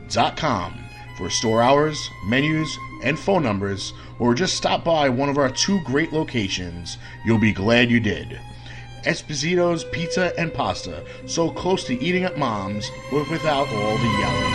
www.wwf.com for store hours, menus, and phone numbers, or just stop by one of our 2 great locations. You'll be glad you did. Esposito's Pizza and Pasta, so close to eating at Mom's, but without all the yelling.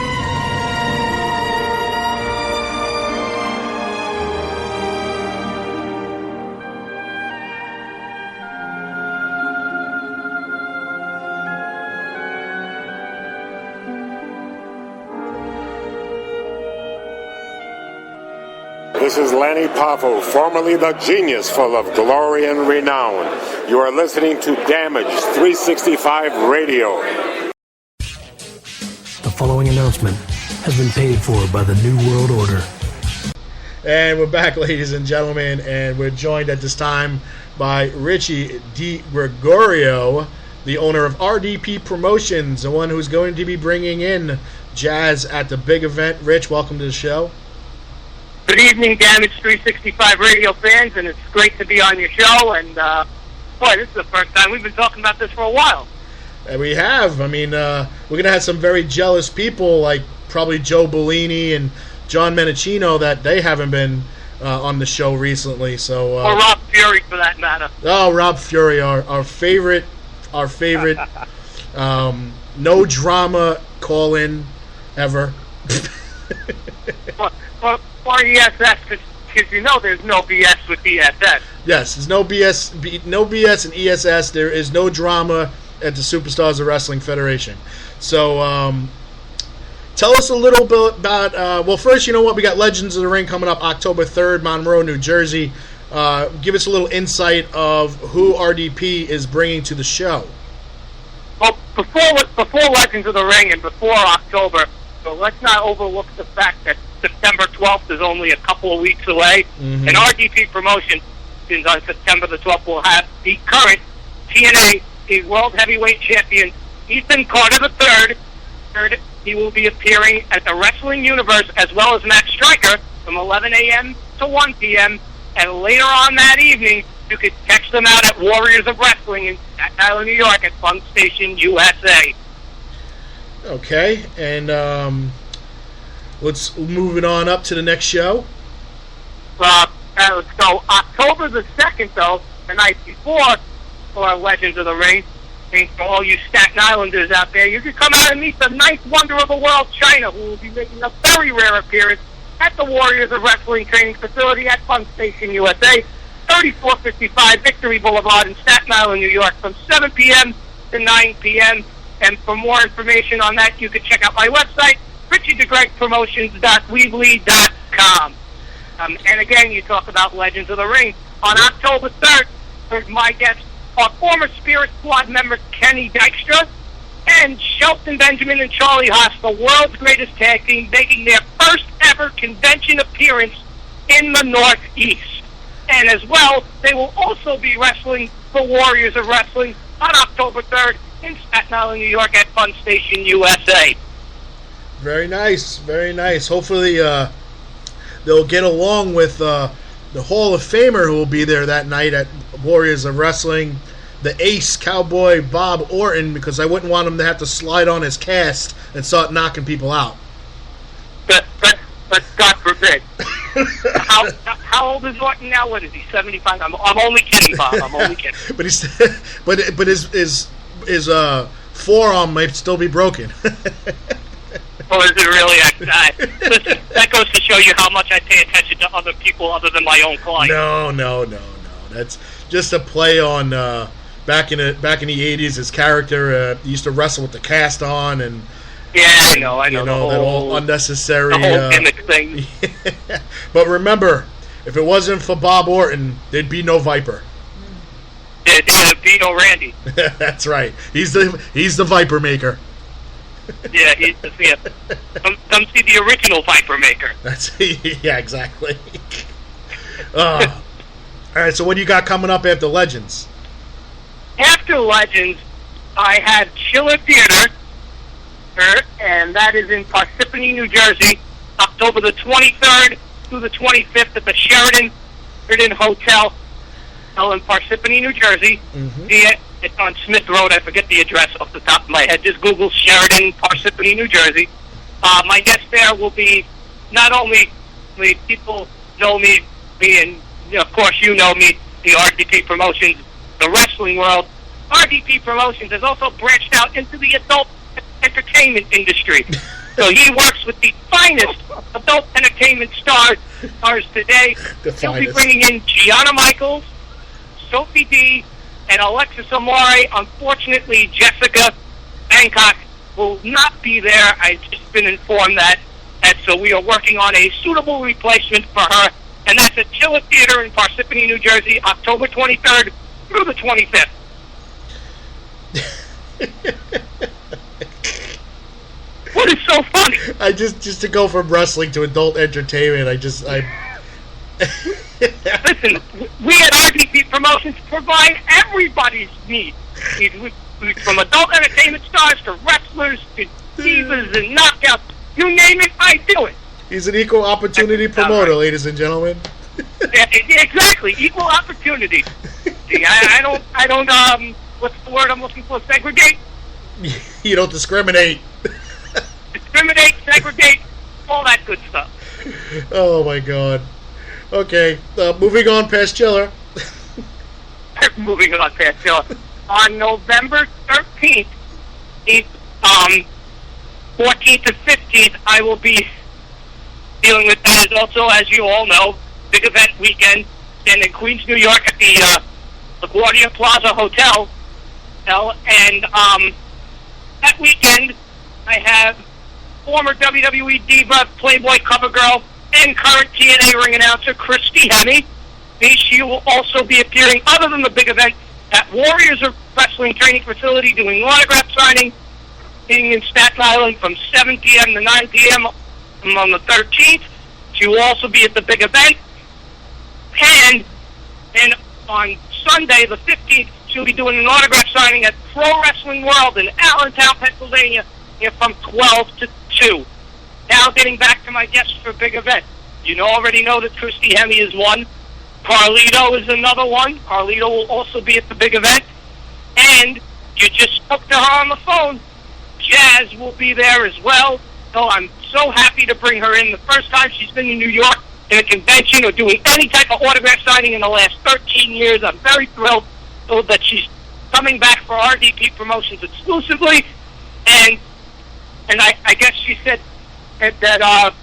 This is Lanny Poffo, formerly the genius full of glory and renown. You are listening to Damage 365 Radio. The following announcement has been paid for by the New World Order. And we're back, ladies and gentlemen, and we're joined at this time by Richie DiGregorio, the owner of RDP Promotions, the one who's going to be bringing in Jazz at the big event. Rich, welcome to the show. Good evening, Damage 365 radio fans, and it's great to be on your show. And, boy, this is the first time we've been talking about this for a while. And we have. I mean, we're going to have some very jealous people, like probably Joe Bellini and John Menachino, that they haven't been on the show recently. So, or Rob Fury, for that matter. Oh, Rob Fury, our favorite, no drama call-in ever. Or ESS, because you know there's no BS with ESS. Yes, there's no BS in ESS. There is no drama at the Superstars of Wrestling Federation. So, tell us a little bit about, well, first, you know what, we got Legends of the Ring coming up October 3rd, Monroe, New Jersey. Give us a little insight of who RDP is bringing to the show. Well, before Legends of the Ring and before October, so let's not overlook the fact that September 12th is only a couple of weeks away. Mm-hmm. And RDP Promotions on September the 12th will have the current TNA World Heavyweight Champion, Ethan Carter III. He will be appearing at the Wrestling Universe as well as Matt Stryker from 11 a.m. to 1 p.m. And later on that evening, you could catch them out at Warriors of Wrestling in Staten Island, New York at Fun Station, USA. Okay, and let's move it on up to the next show. Let's go October the 2nd, though, the night before, for Legends of the Ring. And for all you Staten Islanders out there, you can come out and meet the ninth wonder of the world, China, who will be making a very rare appearance at the Warriors of Wrestling Training Facility at Fun Station, USA, 3455 Victory Boulevard in Staten Island, New York, from 7 p.m. to 9 p.m. And for more information on that, you can check out my website, richiedeGregPromotions.weebly.com. And again, you talk about Legends of the Ring. On October 3rd, here's my guests, our former Spirit Squad members Kenny Dykstra and Shelton Benjamin and Charlie Haas, the world's greatest tag team, making their first ever convention appearance in the Northeast. And as well, they will also be wrestling the Warriors of Wrestling on October 3rd in Staten Island, New York at Fun Station, USA. Very nice, very nice. Hopefully they'll get along with the Hall of Famer who will be there that night at Warriors of Wrestling, the Ace Cowboy Bob Orton, because I wouldn't want him to have to slide on his cast and start knocking people out. But God forbid. How old is Orton now? What is he, 75? I'm only kidding, Bob. I'm only kidding. But his forearm might still be broken. Oh, is it really? Listen, that goes to show you how much I pay attention to other people other than my own clients. No. That's just a play on back in the 80s. His character used to wrestle with the cast on, and yeah, I know. You know that whole unnecessary the whole gimmick thing. But remember, if it wasn't for Bob Orton, there'd be no Viper. There'd be no Randy. That's right. He's the Viper maker. Yeah, come see the original Viper maker. Yeah, exactly. All right, so what do you got coming up after Legends? After Legends, I have Chiller Theater, and that is in Parsippany, New Jersey, October the 23rd through the 25th at the Sheridan Hotel in Parsippany, New Jersey. Mm-hmm. It's on Smith Road. I forget the address off the top of my head. Just Google Sheridan, Parsippany, New Jersey. My guest there will be not only people know me, and of course you know me, the RDP Promotions, the wrestling world. RDP Promotions has also branched out into the adult entertainment industry. So he works with the finest adult entertainment stars today. He'll be bringing in Gianna Michaels, Sophie D, and Alexis Amore. Unfortunately, Jessica Bangkok will not be there. I've just been informed that. And so we are working on a suitable replacement for her. And that's at Chiller Theater in Parsippany, New Jersey, October 23rd through the 25th. What is so funny? I just to go from wrestling to adult entertainment, Listen, we at RDP Promotions provide everybody's needs. From adult entertainment stars to wrestlers to divas and knockouts. You name it, I do it. He's an equal opportunity promoter, ladies and gentlemen. Yeah, exactly, equal opportunity. See, I don't, what's the word I'm looking for? Segregate? You don't discriminate. Discriminate, segregate, all that good stuff. Oh my God. Okay, moving on past Chiller. Moving on past Chiller. On November 13th, 14th and 15th, I will be dealing with that. Is also, as you all know, big event weekend in Queens, New York at the LaGuardia Plaza Hotel. And that weekend, I have former WWE diva, Playboy cover girl, and current TNA ring announcer, Christy Hemme. She will also be appearing, other than the big event, at Warriors of Wrestling Training Facility doing autograph signing in Staten Island from 7 p.m. to 9 p.m. on the 13th. She will also be at the big event. And on Sunday, the 15th, she'll be doing an autograph signing at Pro Wrestling World in Allentown, Pennsylvania, from 12 to 2. Now getting back to my guests for big event. You already know that Christy Hemme is one. Carlito is another one. Carlito will also be at the big event. And you just spoke to her on the phone. Jazz will be there as well. So I'm so happy to bring her in. The first time she's been in New York in a convention or doing any type of autograph signing in the last 13 years. I'm very thrilled that she's coming back for RDP Promotions exclusively. And I guess she said that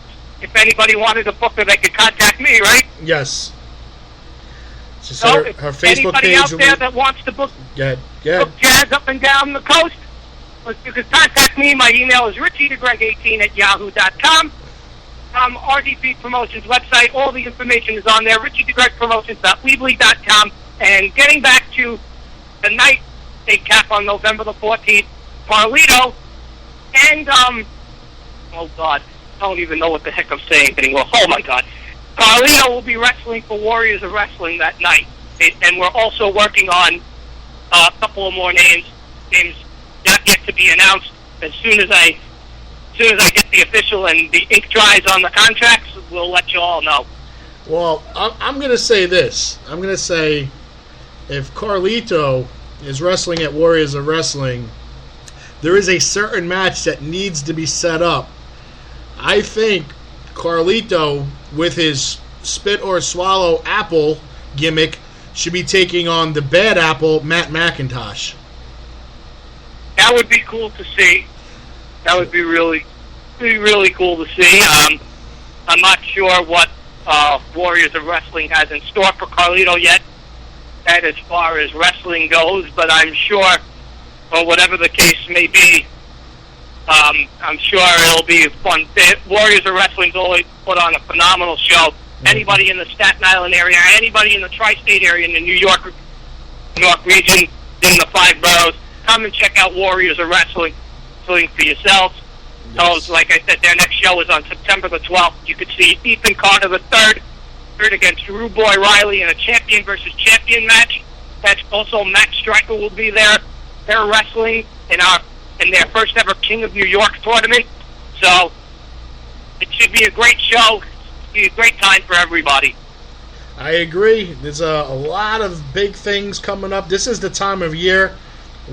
if anybody wanted to book her, they could contact me, right? Yes. So her Facebook anybody page out there that wants to book Jazz up and down the coast, you can contact me. My email is richiedegreg18@yahoo.com. RDP Promotions website, all the information is on there, richiedegreg.promotions.weebly.com. And getting back to the night they cap on November the 14th, Carlito and, oh God, I don't even know what the heck I'm saying anymore. Oh my God. Carlito will be wrestling for Warriors of Wrestling that night. And we're also working on a couple of more names not yet to be announced. As soon as I get the official and the ink dries on the contracts, we'll let you all know. Well, I'm going to say this. I'm going to say if Carlito is wrestling at Warriors of Wrestling, there is a certain match that needs to be set up. I think Carlito, with his spit or swallow apple gimmick, should be taking on the bad apple, Matt McIntosh. That would be cool to see. That would be really cool to see. I'm not sure what Warriors of Wrestling has in store for Carlito yet, as far as wrestling goes, but I'm sure, or whatever the case may be, I'm sure it'll be fun. Warriors of Wrestling's always put on a phenomenal show. Anybody in the Staten Island area, anybody in the tri-state area, in the New York region, in the 5 boroughs, come and check out Warriors of Wrestling for yourselves. Yes. So, like I said, their next show is on September the 12th. You could see Ethan Carter the third against Drew Boy Riley in a champion versus champion match. That's also Matt Stryker will be there. They're wrestling in their first ever King of New York tournament. So it should be a great show. It'll be a great time for everybody. I agree. There's a lot of big things coming up. This is the time of year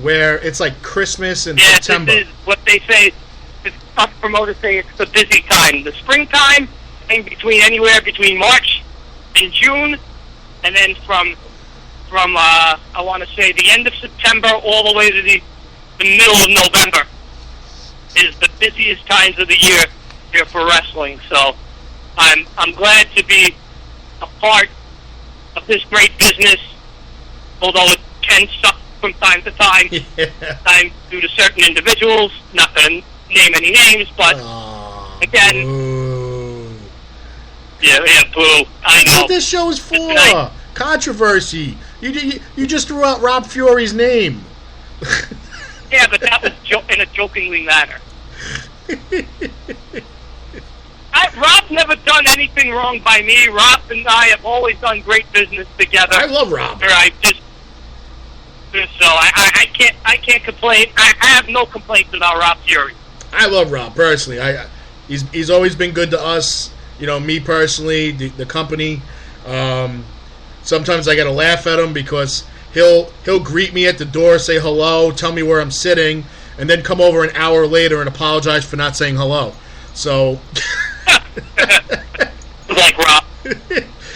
where it's like Christmas in September. This is what they say. us promoters say it's the busy time. The springtime, anywhere between March and June, and then from I want to say the end of September all the way to the middle of November is the busiest times of the year here for wrestling. So I'm glad to be a part of this great business, although it can suck from time to time. Time due to certain individuals. Not going to name any names, but again, boo. yeah, boo. I That's know. what this show is for. Controversy. You just threw out Rob Fiore's name. Yeah, but that was in a jokingly manner. Rob's never done anything wrong by me. Rob and I have always done great business together. I love Rob. I can't complain. I have no complaints about Rob Fury. I love Rob personally. He's always been good to us. Me personally, the company. Sometimes I gotta laugh at him because he'll greet me at the door, say hello, tell me where I'm sitting, and then come over an hour later and apologize for not saying hello. So, like Rob.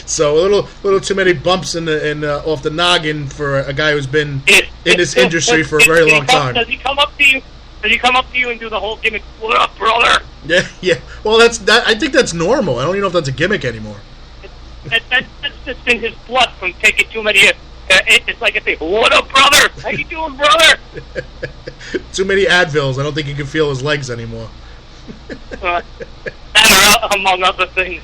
So a little too many bumps in off the noggin for a guy who's been in this industry for a very long time. Does he come up to you? Does he come up to you and do the whole gimmick? What up, brother? Yeah. Well, I think that's normal. I don't even know if that's a gimmick anymore. That's just in his blood from taking too many. It's like a thing. What up, brother? How you doing, brother? Too many Advils. I don't think he can feel his legs anymore. That among other things.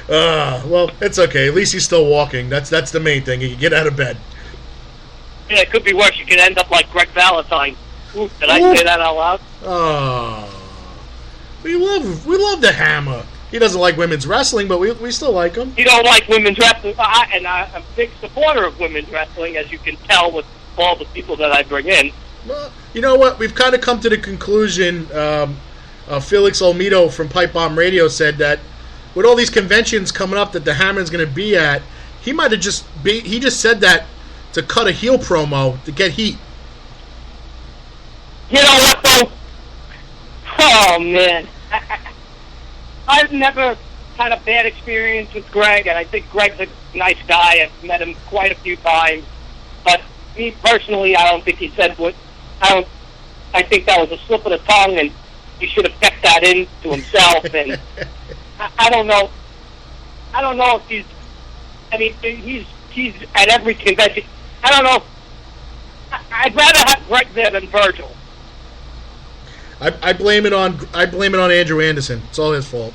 Well, it's okay. At least he's still walking. That's the main thing. He can get out of bed. Yeah, it could be worse. You could end up like Greg Valentine. Ooh, did I say that out loud? Oh, we love the Hammer. He doesn't like women's wrestling, but we still like him. You don't like women's wrestling, and I'm a big supporter of women's wrestling, as you can tell with all the people that I bring in. Well, you know what? We've kind of come to the conclusion. Felix Olmedo from Pipe Bomb Radio said that with all these conventions coming up that the Hammer's going to be at, he just said that to cut a heel promo to get heat. You know what, though? Oh, man. I've never had a bad experience with Greg, and I think Greg's a nice guy. I've met him quite a few times. But me personally, I don't think he said what... I think that was a slip of the tongue, and he should have kept that in to himself. And I don't know. I don't know if he's... I mean, he's at every convention. I don't know. I'd rather have Greg there than Virgil. I blame it on Andrew Anderson. It's all his fault.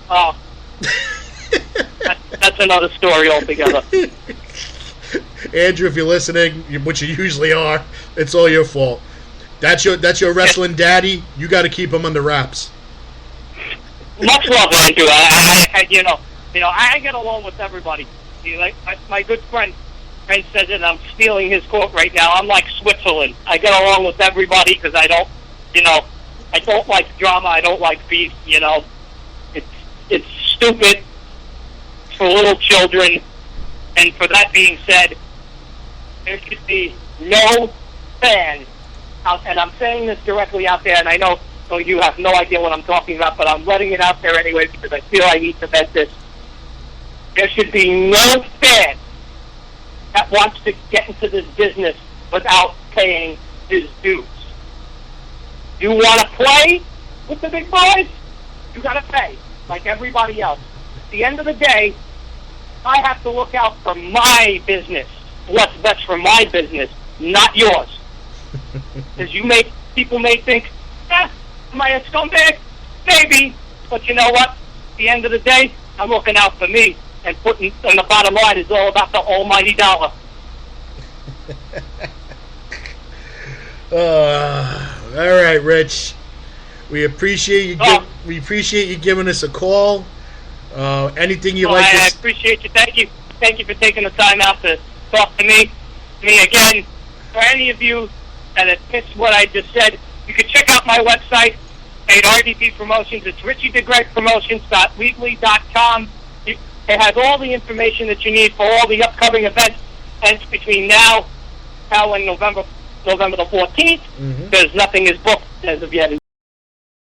Oh, that's another story altogether. Andrew, if you're listening, which you usually are, it's all your fault. That's your wrestling daddy. You got to keep him under wraps. Much love, Andrew. I get along with everybody. Like my good friend says it, and I'm stealing his quote right now. I'm like Switzerland. I get along with everybody because I don't like drama. I don't like beef. It's stupid for little children. And for that being said, there should be no fan out, and I'm saying this directly out there, and I know you have no idea what I'm talking about, but I'm letting it out there anyway because I feel I need to vent this. There should be no fan that wants to get into this business without paying his dues. You want to play with the big boys? You got to pay, like everybody else. At the end of the day, I have to look out for my business, what's best for my business, not yours. Because people may think, am I a scumbag? Maybe, but you know what? At the end of the day, I'm looking out for me, and the bottom line is all about the almighty dollar. All right, Rich. We appreciate you. We appreciate you giving us a call. Anything you like? I appreciate you. Thank you for taking the time out to talk to me. Again, for any of you that have missed what I just said, you can check out my website at RDP Promotions. It's RichieDeGregPromotions.weebly.com. It has all the information that you need for all the upcoming events between now and November November the 14th, because nothing is booked as of yet.